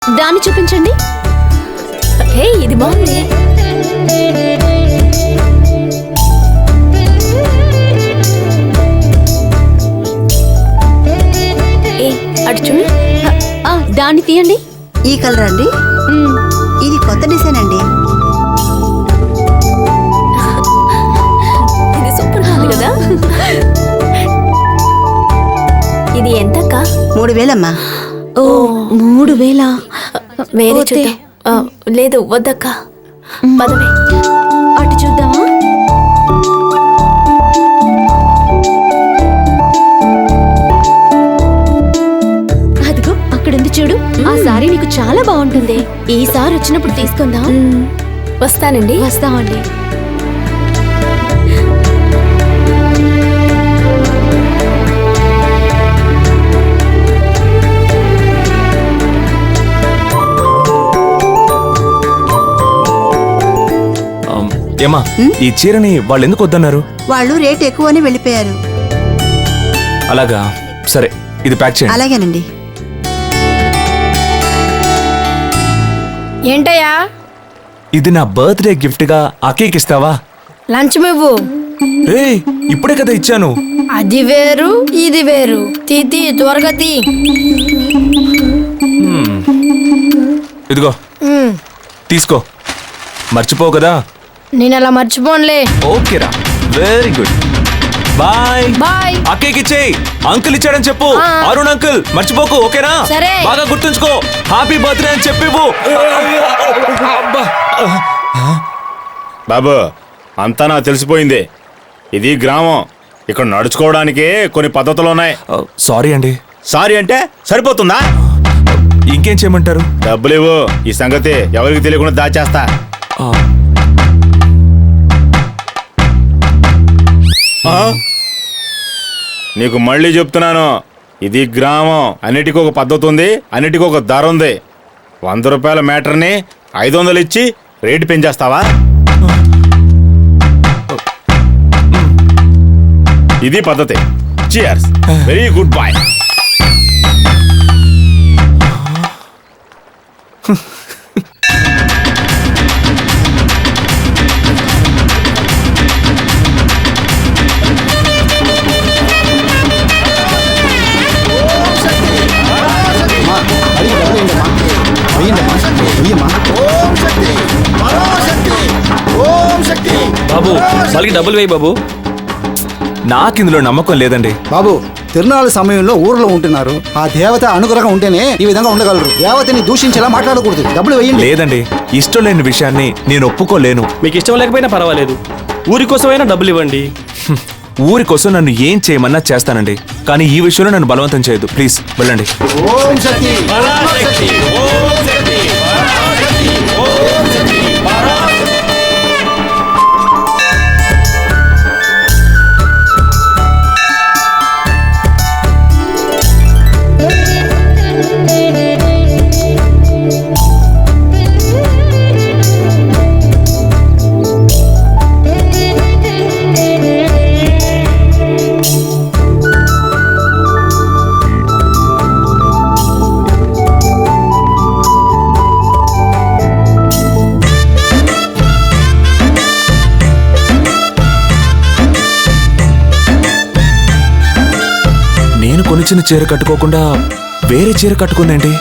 దాన్ని చూపించండి. హే, ఇది బాగుంది. అటు చూడు. దాన్ని తీయండి. ఈ కలర్ అండి? ఇది కొత్త డిజైన్ అండి. ఇది సూపర్ ఉంది కదా. ఇది ఎంతక్క? 3000 అమ్మా. ఓ 3000. వేరే చూద్దాం. లేదు వద్దక్క, పదవే. అటు చూద్దామా? అదిగో అక్కడుంది చూడు. ఆ సారీ నీకు చాలా బాగుంటుంది. ఈసారి వచ్చినప్పుడు తీసుకుందాం. వస్తానండి. వస్తామండి. ఏమా, ఈ చీరని వాళ్ళు ఎందుకు వద్దన్నారు? వాళ్ళు రేట్ ఎక్కువని వెళ్ళిపోయారు. అలాగా, సరే ఇది ప్యాక్ చేయండి. అలాగేనండి. ఏంటయ్యా? ఇది నా బర్త్డే గిఫ్ట్ గా అక్కకి ఇస్తావా? లంచ్ ఇవ్వు. రే, ఇప్పుడే కదా ఇచ్చాను. అది వేరు ఇది వేరు. తీ త్వరగా తీ. ఇదిగో తీసుకో, మర్చిపోవు కదా? నేను అలా మర్చిపోనులే. ఓకేరా, వెరీ గుడ్. Bye bye. అక్కకి ఇచ్చేయి. అంకుల్ ఇచ్చాడని చెప్పు. అరుణ్ అంకుల్ మర్చిపోకు, ఓకేనా? సరే. బాగా గుర్తుంచుకో. హ్యాపీ బర్త్డే అని చెప్పివు. బాబు, అంతా నాకు తెలిసిపోయింది. ఇది గ్రామం. ఇక్కడ నడుచుకోవడానికి కొన్ని పద్ధతులు ఉన్నాయి. సారీ అండి. సారీ అంటే సరిపోతుందా? ఇంకేం చేయమంటారు? డబ్బులు ఇవ్వు. ఈ సంగతి ఎవరికి తెలియకుండా దాచేస్తా. నీకు మళ్ళీ చెప్తున్నాను, ఇది గ్రామం. అన్నిటికీ ఒక పద్ధతి ఉంది, అన్నిటికీ ఒక ధర ఉంది. 100 రూపాయల మ్యాటర్ని 500 ఇచ్చి రేటు పెంచేస్తావా? ఇది పద్ధతి. చియర్స్. Very good boy. బాబు, వాళ్ళకి డబ్బులు వేయి బాబు. నాకు ఇందులో నమ్మకం లేదండి. బాబు, తిరునాళ్ళ సమయంలో ఊర్లో ఉంటున్నారు. ఆ దేవత అనుగ్రహం ఉంటేనే ఈ విధంగా ఉండగలరు. దేవతని దూషించేలా మాట్లాడకూడదు. డబ్బులు వేయండి. లేదండి, ఇష్టం లేని విషయాన్ని నేను ఒప్పుకోలేను. మీకు ఇష్టం లేకపోయినా పర్వాలేదు, ఊరి కోసమైనా డబ్బులు ఇవ్వండి. ఊరి కోసం నన్ను ఏం చేయమన్నా చేస్తానండి, కానీ ఈ విషయంలో నన్ను బలవంతం చేయొద్దు. ప్లీజ్ వెళ్ళండి. ఓం శక్తి. కొనిచ్చిన చీర కట్టుకోకుండా వేరే చీర కట్టుకుందేంటి?